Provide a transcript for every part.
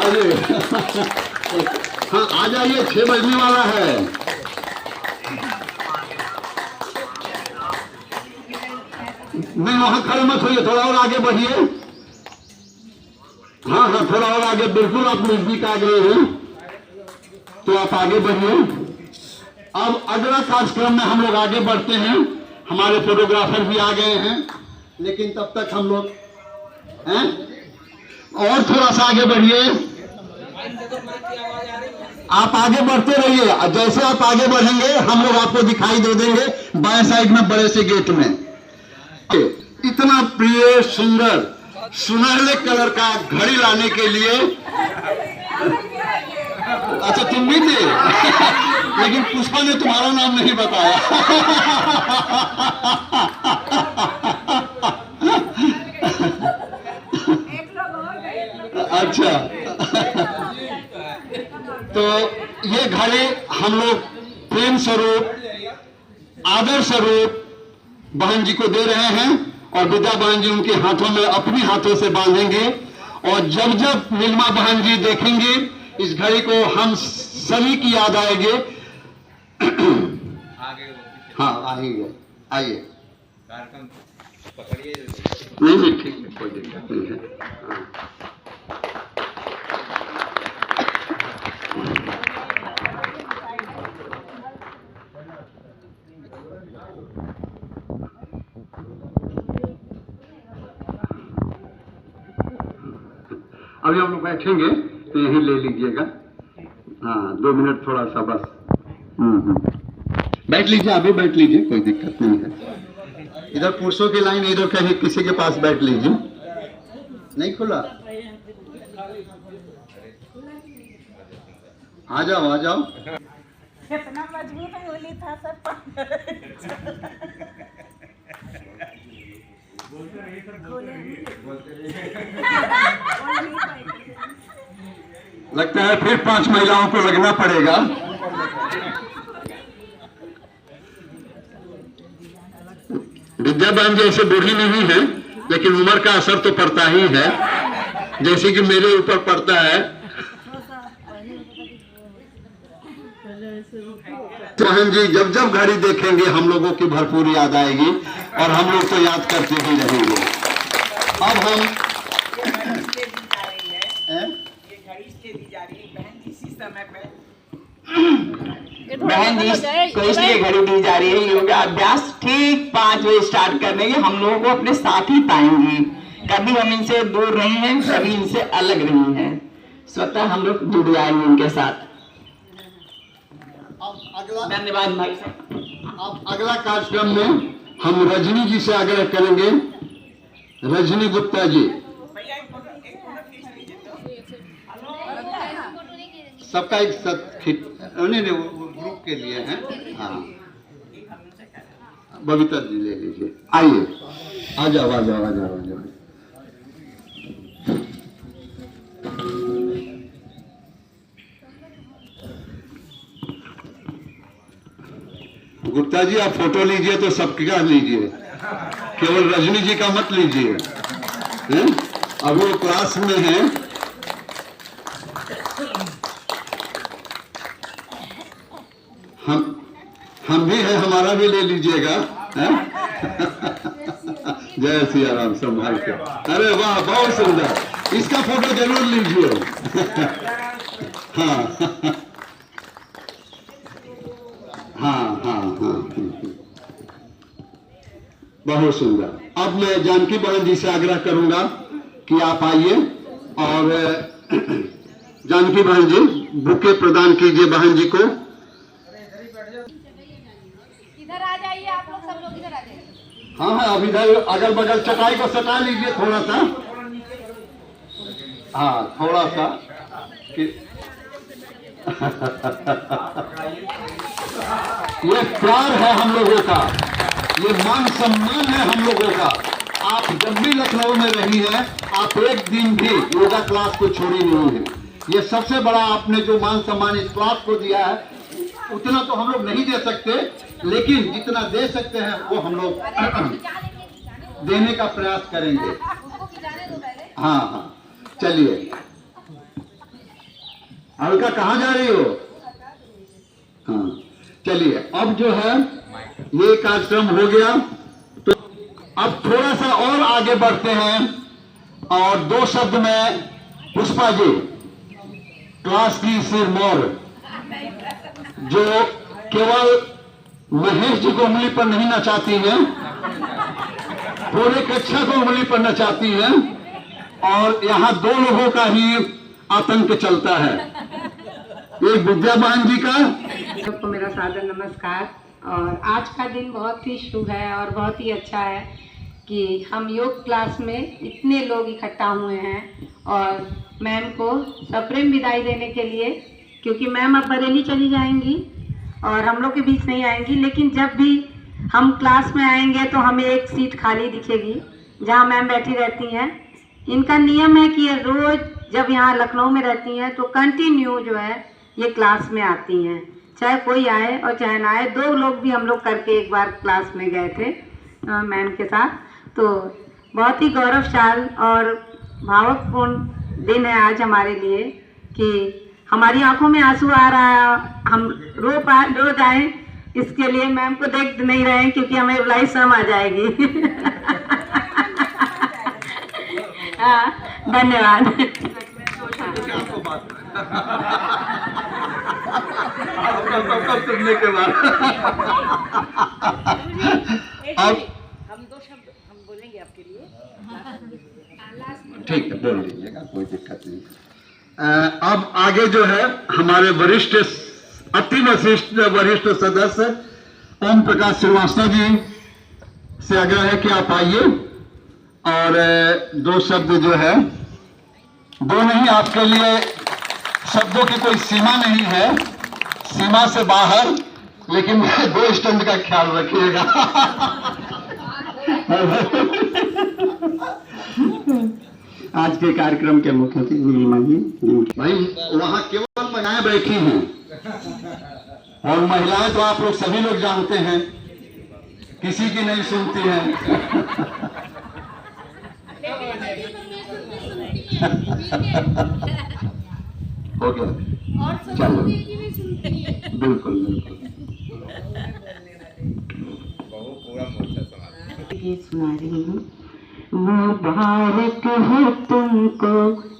अरे हाँ आ जाइए, 6 बजने वाला है। नहीं वहां खड़े मत होइए, थोड़ा और आगे बढ़िए। हाँ हाँ थोड़ा और आगे, बिल्कुल आप नजदीक आ गए हैं तो आप आगे बढ़िए। अब अगला कार्यक्रम में हम लोग आगे बढ़ते हैं। हमारे फोटोग्राफर भी आ गए हैं, लेकिन तब तक हम लोग हैं और थोड़ा सा आगे बढ़िए। आप आगे बढ़ते रहिए, जैसे आप आगे बढ़ेंगे हम लोग आपको दिखाई दे देंगे बाएं साइड में बड़े से गेट में। इतना प्रिय सुंदर सुनहरे कलर का घड़ी लाने के लिए, अच्छा तुम भी थे लेकिन पुष्पा ने तुम्हारा नाम नहीं बताया। अच्छा तो ये घड़ी हम लोग प्रेम स्वरूप, आदर स्वरूप बहन जी को दे रहे हैं और विद्या बहन जी उनके हाथों में अपनी हाथों से बांधेंगे। और जब जब नीलिमा बहन जी देखेंगे इस घड़ी को हम सभी की याद आएगी। हाँ आएंगे, आइए। नहीं ठीक है, कोई दिक्कत नहीं है। अभी हम लोग बैठेंगे तो यहीं ले लीजिएगा। हाँ 2 मिनट थोड़ा सा बस। बैठ लीजिए, अभी बैठ लीजिए, कोई दिक्कत नहीं है। इधर पुरुषों की लाइन, इधर कहीं किसी के पास बैठ लीजिए। नहीं खुला, आ जाओ आ जाओ। कितना मजबूत होली था सब। लगता है फिर 5 महिलाओं को लगना पड़ेगा। विद्या बहन जैसे बूढ़ी नहीं है, लेकिन उम्र का असर तो पड़ता ही है, जैसे कि मेरे ऊपर पड़ता है। बहन जी जब जब घड़ी देखेंगे हम लोगों की भरपूर याद आएगी और हम लोग तो याद करते ही रहेंगे। अब हम बहन जी को इसलिए घड़ी दी जा रही है, योगा अभ्यास ठीक 5 बजे स्टार्ट करने के हम लोगों को अपने साथ ही पाएंगी। कभी हम इनसे दूर नहीं हैं, कभी इनसे अलग नहीं हैं, स्वतः हम लोग जुड़ जाएंगे इनके साथ। धन्यवाद भाई साहब। अब अगला कार्यक्रम में हम रजनी जी से आग्रह करेंगे। रजनी गुप्ता जी, सबका एक नहीं वो ग्रुप के लिए है। हाँ बबीता जी ले लीजिए, आइए आ जाओ आ जाओ आ जाओ आ जाओ। गुप्ता जी आप फोटो लीजिए तो सबका लीजिए, केवल रजनी जी का मत लीजिए। अब वो क्लास में है। हम भी है, हमारा भी ले लीजिएगा। जय सिया राम, संभाल के। अरे वाह बहुत सुंदर, इसका फोटो जरूर लीजिए। हाँ हाँ हाँ हाँ बहुत सुंदर। अब मैं जानकी बहन जी से आग्रह करूंगा कि आप आइए और जानकी बहन जी बुके प्रदान कीजिए बहन जी को। इधर आ जाइए आप लोग, सब लोग इधर आ जाइए। हाँ हाँ अब इधर अगल बगल चटाई को सटा लीजिए थोड़ा सा। हाँ थोड़ा सा ये प्यार है हम लोगों का, ये मान सम्मान है हम लोगों का। आप जब भी लखनऊ में रही हैं, आप एक दिन भी योगा क्लास को छोड़ी नहीं है। ये सबसे बड़ा आपने जो मान सम्मान इस क्लास को दिया है, उतना तो हम लोग नहीं दे सकते, लेकिन जितना दे सकते हैं वो हम लोग देने का प्रयास करेंगे। हाँ हाँ चलिए अलका कहाँ जा रही हो? हाँ चलिए, अब जो है ये कार्यक्रम हो गया, तो अब थोड़ा सा और आगे बढ़ते हैं और 2 शब्द में पुष्पा जी, क्लास की सिरमौर, जो केवल महेश जी को उंगली पर नहीं नचाती हैं, पूरे कक्षा को उंगली पर नचाती हैं, और यहाँ 2 लोगों का ही आतंक चलता है, एक विद्या बहन जी का। सबको मेरा सादर नमस्कार। और आज का दिन बहुत ही शुभ है और बहुत ही अच्छा है कि हम योग क्लास में इतने लोग इकट्ठा हुए हैं और मैम को सप्रेम विदाई देने के लिए, क्योंकि मैम अब बरेली चली जाएंगी और हम लोग के बीच नहीं आएंगी, लेकिन जब भी हम क्लास में आएंगे तो हमें एक सीट खाली दिखेगी जहाँ मैम बैठी रहती हैं। इनका नियम है कि ये रोज़ जब यहाँ लखनऊ में रहती हैं तो कंटिन्यू जो है ये क्लास में आती हैं, चाहे कोई आए और चाहे ना आए। 2 लोग भी हम लोग करके एक बार क्लास में गए थे मैम के साथ। तो बहुत ही गौरवशाल और भावुकपूर्ण दिन है आज हमारे लिए कि हमारी आंखों में आंसू आ रहा है, हम रो जाएं इसके लिए मैम को देख नहीं रहे हैं, क्योंकि हमें बुलाई शर्म आ जाएगी। धन्यवाद। सुनने के बाद अब हम 2 शब्द हम बोलेंगे आपके लिए। ठीक है, बोल लीजिएगा, कोई दिक्कत नहीं। अब आगे जो है हमारे वरिष्ठ, अति वरिष्ठ सदस्य ओम प्रकाश श्रीवास्तव जी से आग्रह है कि आप आइए और 2 शब्द जो है, 2 नहीं, आपके लिए शब्दों की कोई सीमा नहीं है, सीमा से बाहर, लेकिन 2 स्टैंड का ख्याल रखिएगा। आज के कार्यक्रम के मुख्य अतिथि भाई वहां केवल महिलाएं बैठी हैं, और महिलाएं तो आप लोग सभी लोग जानते हैं, किसी की नहीं सुनती हैं। हो गया, चलो, बिल्कुल बिल्कुल। गीत सुना रही हूँ। मुबारक हो तुमको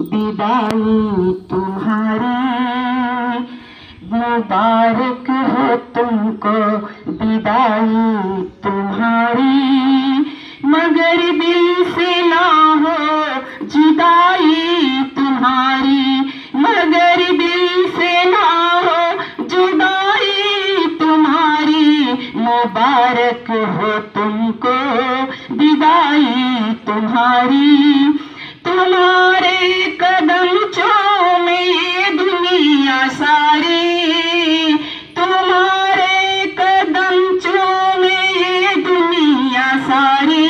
विदाई तुम्हारी, मुबारक हो तुमको विदाई तुम्हारी, मगर दिल से ना हो जुदाई तुम्हारी, मगर दिल से ना हो जुदाई तुम्हारी, मुबारक हो तुमको विदाई तुम्हारी, तुम्हारे कदम चूमे ये दुनिया सारी, तुम्हारे कदम चूमे ये दुनिया सारी,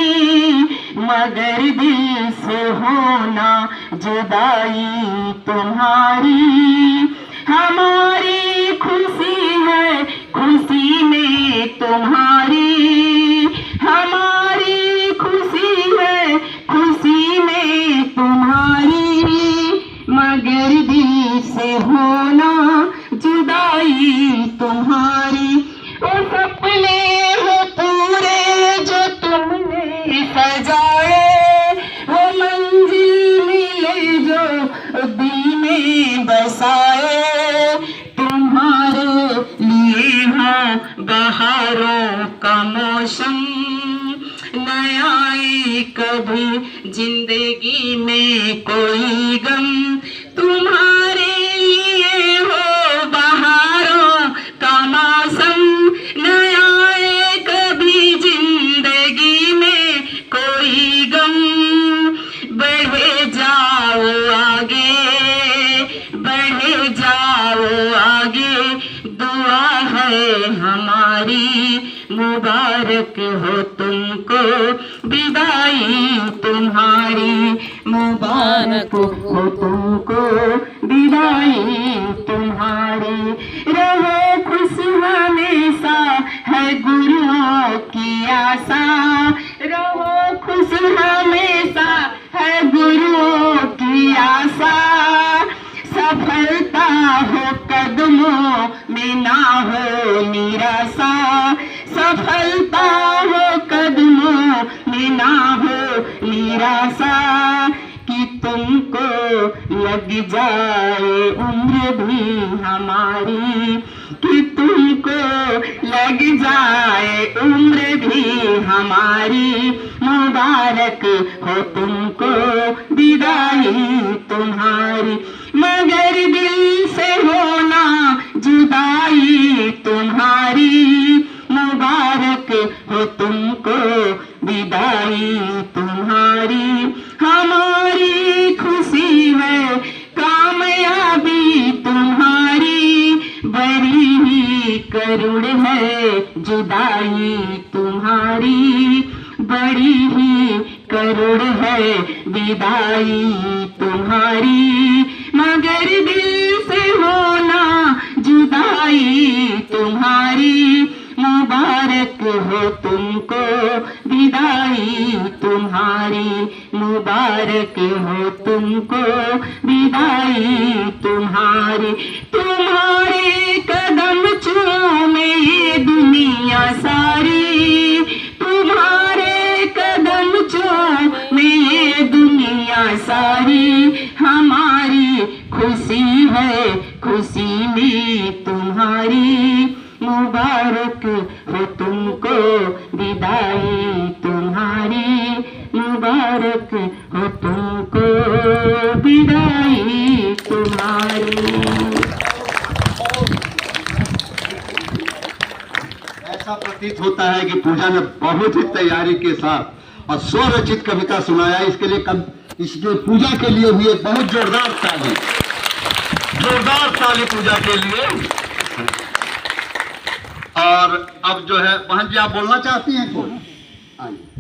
मगर दिल से होना जुदाई तुम्हारी, हमारी खुशी है खुशी में तुम्हारी, हमारी खुशी है खुशी में तुम्हारी, मगर दिल से होना जुदाई तुम्हारी। वो सपने हो पूरे जो तुमने सजाए, वो मंजिल मिले जो दिल में बसाए, तुम्हारे लिए हो बहारों का मौसम, न आए कभी जिंदगी में कोई गम, तुम्हारे लिए हो बहारों का मौसम, न आए कभी जिंदगी में कोई गम, बढ़े जाओ आगे, बढ़े जाओ आगे, दुआ है हमारी, मुबारक हो तुमको विदाई तुम्हारी, मुबारक हो तुमको विदाई तुम्हारी, रहो खुश हमेशा है गुरुओं की आशा, रहो खुश हमेशा है गुरुओं की आशा, सफलता हो कदमों में ना हो निराशा, सफलता हो कदमों में ना हो निराशा, कि तुमको लग जाए उम्र भी हमारी, कि तुमको लग जाए उम्र भी हमारी, मुबारक हो तुमको विदाई तुम्हारी, मगर दिल से होना जुदाई तुम्हारी, मुबारक हो तुमको विदाई तुम्हारी, हमारी खुशी है कामयाबी तुम्हारी, बड़ी ही करुण है जुदाई तुम्हारी, बड़ी ही करुण है विदाई तुम्हारी, मगर दिल से होना जुदाई तुम्हारी, मुबारक हो तुमको विदाई तुम्हारी, मुबारक हो तुमको विदाई तुम्हारी, तुम्हारे कदम चूमे ये दुनिया सारी, तुम्हारे कदम चूमे ये दुनिया सारी, हमारी खुशी है खुशी में तुम्हारी, मुबारक हो तुमको विदाई तुम्हारी, मुबारक हो तुमको विदाई तुम्हारी। ऐसा प्रतीत होता है कि पूजा ने बहुत ही तैयारी के साथ और स्वरचित कविता सुनाया। इसके लिए इसके पूजा के लिए भी एक बहुत जोरदार ताली पूजा के लिए। और अब जो है बहन जी आप बोलना चाहती हैं कोई?